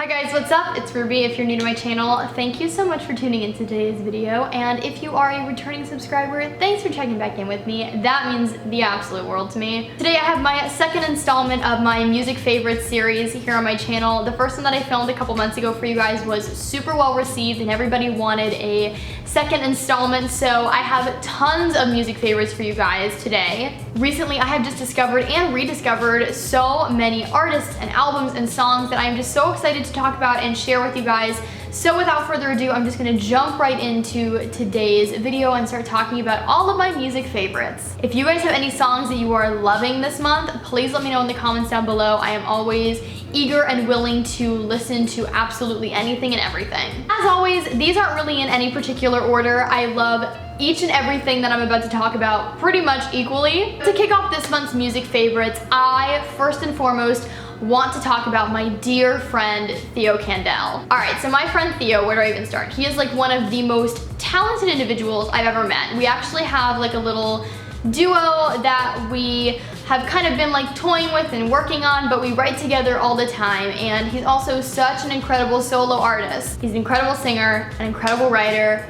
Hi guys, what's up? It's Ruby. If you're new to my channel, thank you so much for tuning in today's video. And if you are a returning subscriber, thanks for checking back in with me. That means the absolute world to me. Today I have my second installment of my music favorites series here on my channel. The first one that I filmed a couple months ago for you guys was super well received and everybody wanted a second installment, so I have tons of music favorites for you guys today. Recently I have just discovered and rediscovered so many artists and albums and songs that I'm just so excited to talk about and share with you guys. So without further ado, I'm just gonna jump right into today's video and start talking about all of my music favorites. If you guys have any songs that you are loving this month, please let me know in the comments down below. I am always eager and willing to listen to absolutely anything and everything. As always, these aren't really in any particular order. I love each and everything that I'm about to talk about pretty much equally. To kick off this month's music favorites, I first and foremost want to talk about my dear friend Theo Kendall. Alright, so my friend Theo, where do I even start? He is like one of the most talented individuals I've ever met. We actually have like a little duo that we have kind of been like toying with and working on, but we write together all the time, and he's also such an incredible solo artist. He's an incredible singer, an incredible writer.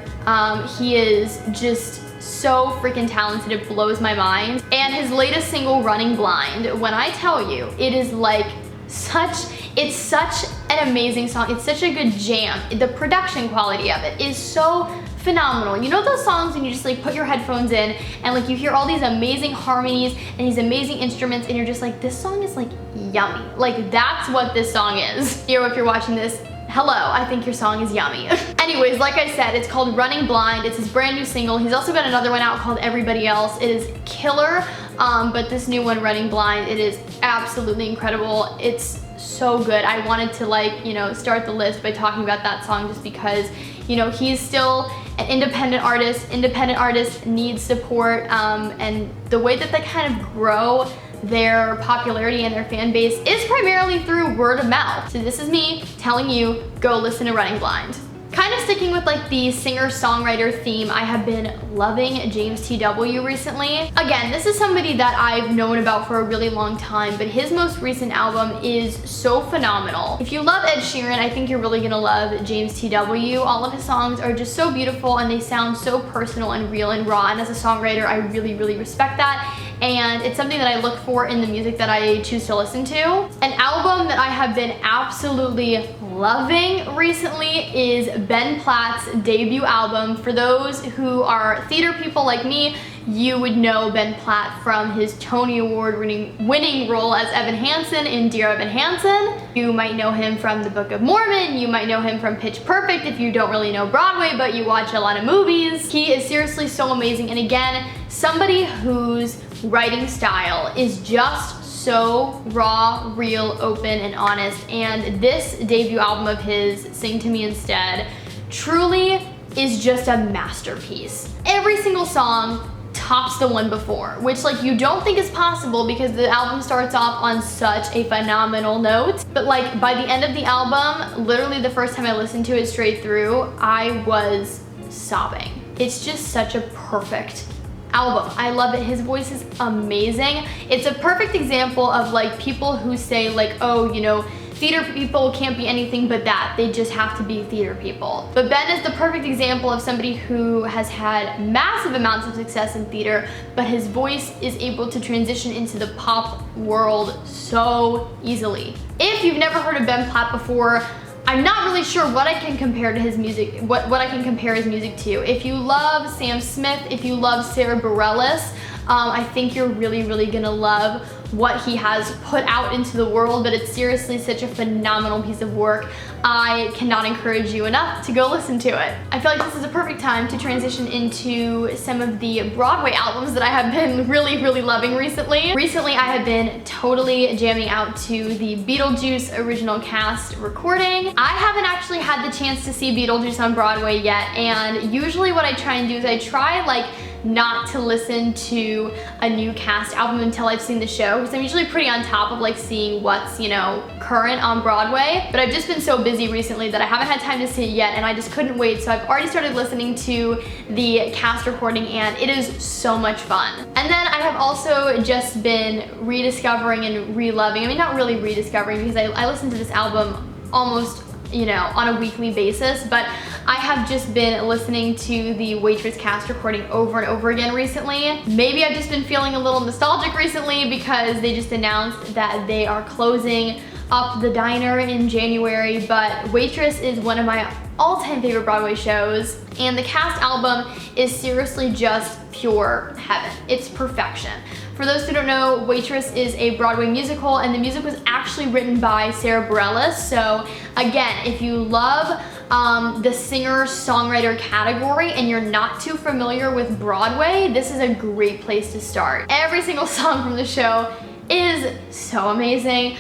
He is just so freaking talented, it blows my mind. And his latest single, Running Blind, when I tell you, it is like it's such an amazing song. It's such a good jam. The production quality of it is so phenomenal. You know those songs when you just like put your headphones in and like you hear all these amazing harmonies and these amazing instruments and you're just like, this song is like yummy. Like that's what this song is. Theo, if you're watching this, hello, I think your song is yummy. Anyways, like I said, it's called Running Blind. It's his brand new single. He's also got another one out called Everybody Else. It is killer, but this new one, Running Blind, it is absolutely incredible. It's so good. I wanted to like, you know, start the list by talking about that song just because, you know, he's still an independent artist. Independent artists need support, and the way that they kind of grow their popularity and their fan base is primarily through word of mouth. So this is me telling you, go listen to Running Blind. Kind of sticking with like the singer-songwriter theme, I have been loving James T.W. recently. Again, this is somebody that I've known about for a really long time, but his most recent album is so phenomenal. If you love Ed Sheeran, I think you're really gonna love James T.W. All of his songs are just so beautiful and they sound so personal and real and raw, and as a songwriter, I really, really respect that. And it's something that I look for in the music that I choose to listen to. An album that I have been absolutely loving recently is Ben Platt's debut album. For those who are theater people like me, you would know Ben Platt from his Tony Award winning role as Evan Hansen in Dear Evan Hansen. You might know him from The Book of Mormon. You might know him from Pitch Perfect if you don't really know Broadway, but you watch a lot of movies. He is seriously so amazing, and again, somebody whose writing style is just so raw, real, open, and honest. And this debut album of his, Sing to Me Instead, truly is just a masterpiece. Every single song tops the one before, which like you don't think is possible because the album starts off on such a phenomenal note. But like by the end of the album, literally the first time I listened to it straight through, I was sobbing. It's just such a perfect album. I love it. His voice is amazing. It's a perfect example of like people who say like, oh, you know, theater people can't be anything but that. They just have to be theater people. But Ben is the perfect example of somebody who has had massive amounts of success in theater, but his voice is able to transition into the pop world so easily. If you've never heard of Ben Platt before, I'm not really sure what I can compare to his music, what I can compare his music to. If you love Sam Smith, if you love Sarah Bareilles, I think you're really, really gonna love what he has put out into the world, but it's seriously such a phenomenal piece of work. I cannot encourage you enough to go listen to it. I feel like this is a perfect time to transition into some of the Broadway albums that I have been really, really loving recently. Recently, I have been totally jamming out to the Beetlejuice original cast recording. I haven't actually had the chance to see Beetlejuice on Broadway yet, and usually what I try and do is I try like not to listen to a new cast album until I've seen the show, because I'm usually pretty on top of like seeing what's, you know, current on Broadway. But I've just been so busy recently that I haven't had time to see it yet, and I just couldn't wait. So I've already started listening to the cast recording, and it is so much fun. And then I have also just been rediscovering and re-loving, I mean not really rediscovering, because I listened to this album almost you know, on a weekly basis, but I have just been listening to the Waitress cast recording over and over again recently. Maybe I've just been feeling a little nostalgic recently because they just announced that they are closing up the diner in January, but Waitress is one of my all-time favorite Broadway shows, and the cast album is seriously just pure heaven. It's perfection. For those who don't know, Waitress is a Broadway musical, and the music was actually written by Sarah Bareilles. So again, if you love the singer-songwriter category and you're not too familiar with Broadway, this is a great place to start. Every single song from the show is so amazing.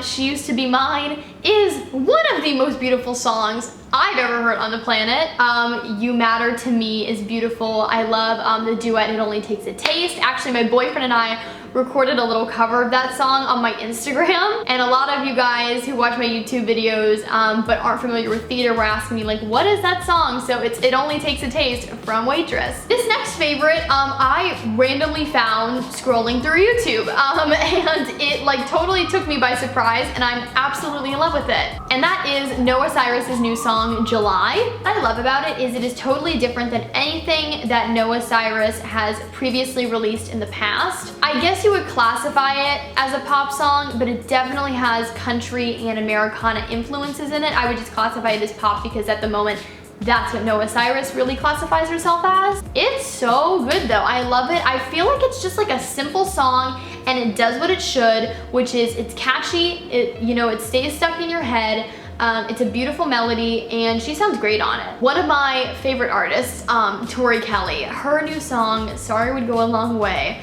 She Used to Be Mine is one of the most beautiful songs I've ever heard on the planet. You Matter to Me is beautiful. I love the duet It Only Takes a Taste. Actually, my boyfriend and I recorded a little cover of that song on my Instagram, and a lot of you guys who watch my YouTube videos but aren't familiar with theater were asking me like, what is that song? So it's It Only Takes a Taste from Waitress. This next favorite I randomly found scrolling through YouTube, and it like totally took me by surprise, and I'm absolutely in love with it. And that is Noah Cyrus's new song, July. What I love about it is totally different than anything that Noah Cyrus has previously released in the past. I guess you would classify it as a pop song, but it definitely has country and Americana influences in it. I would just classify it as pop because at the moment, that's what Noah Cyrus really classifies herself as. It's so good though. I love it. I feel like it's just like a simple song, and it does what it should, which is it's catchy, it stays stuck in your head. It's a beautiful melody, and she sounds great on it. One of my favorite artists, Tori Kelly, her new song, Sorry Would Go a Long Way.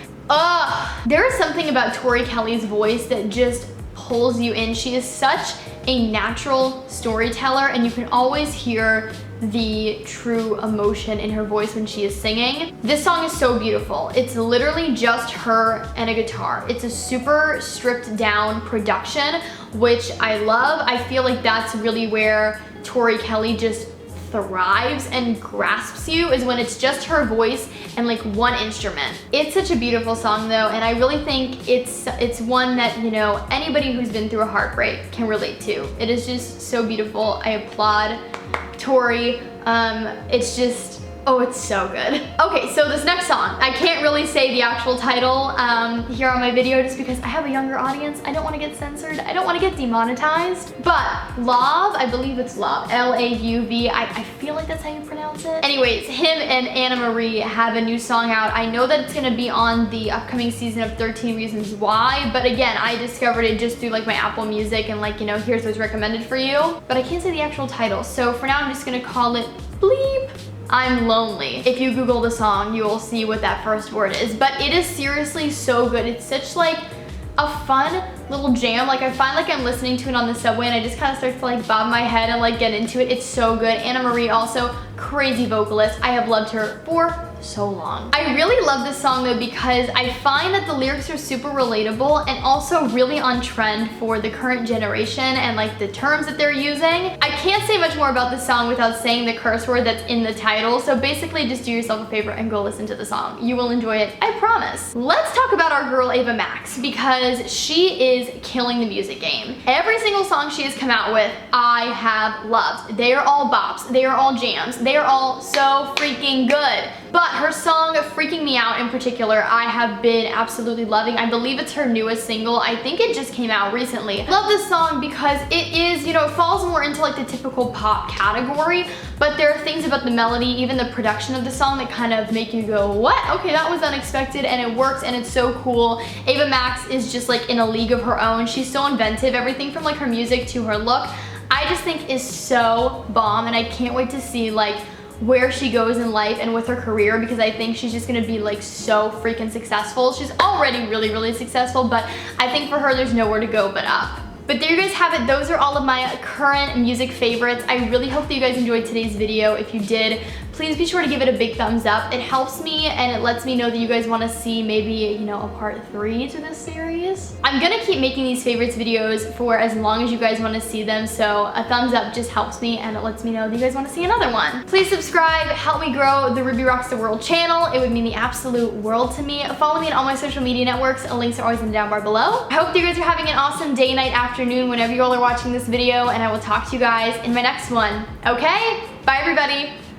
There is something about Tori Kelly's voice that just pulls you in. She is such a natural storyteller, and you can always hear the true emotion in her voice when she is singing. This song is so beautiful. It's literally just her and a guitar. It's a super stripped down production, which I love. I feel like that's really where Tori Kelly just thrives and grasps you, is when it's just her voice and like one instrument. It's such a beautiful song though, and I really think it's one that, you know, anybody who's been through a heartbreak can relate to. It is just so beautiful. I applaud Tori. It's just, oh, it's so good. Okay, so this next song, I can't really say the actual title here on my video just because I have a younger audience. I don't want to get censored. I don't want to get demonetized. But Lauv, I believe it's Lauv, L-A-U-V. I feel like that's how you pronounce it. Anyways, him and Anna Marie have a new song out. I know that it's gonna be on the upcoming season of 13 Reasons Why, but again, I discovered it just through like my Apple Music and like, you know, here's what's recommended for you. But I can't say the actual title, so for now I'm just gonna call it Bleep. I'm Lonely. If you Google the song, you will see what that first word is, but it is seriously so good. It's such like a fun little jam. Like I find like I'm listening to it on the subway and I just kind of start to like bob my head and like get into it. It's so good. Anna Marie also, crazy vocalist. I have loved her for so long. I really love this song though because I find that the lyrics are super relatable and also really on trend for the current generation and like the terms that they're using. I can't say much more about this song without saying the curse word that's in the title, so basically just do yourself a favor and go listen to the song. You will enjoy it, I promise. Let's talk about our girl Ava Max because she is killing the music game. Every single song she has come out with, I have loved. They are all bops, they are all jams, they are all so freaking good. But her song Freaking Me Out in particular, I have been absolutely loving. I believe it's her newest single. I think it just came out recently. Love this song because it is, you know, it falls more into like the typical pop category, but there are things about the melody, even the production of the song that kind of make you go, what? Okay, that was unexpected, and it works and it's so cool. Ava Max is just like in a league of her own. She's so inventive, everything from like her music to her look, I just think is so bomb, and I can't wait to see like where she goes in life and with her career because I think she's just gonna be like so freaking successful. She's already really, really successful, but I think for her there's nowhere to go but up. But there you guys have it. Those are all of my current music favorites. I really hope that you guys enjoyed today's video. If you did, please be sure to give it a big thumbs up. It helps me and it lets me know that you guys want to see maybe, you know, a part 3 to this series. I'm gonna keep making these favorites videos for as long as you guys want to see them, so a thumbs up just helps me and it lets me know that you guys want to see another one. Please subscribe, help me grow the Ruby Rocks the World channel. It would mean the absolute world to me. Follow me on all my social media networks. Links are always in the down bar below. I hope that you guys are having an awesome day, night, afternoon, whenever you all are watching this video, and I will talk to you guys in my next one. Okay? Bye everybody.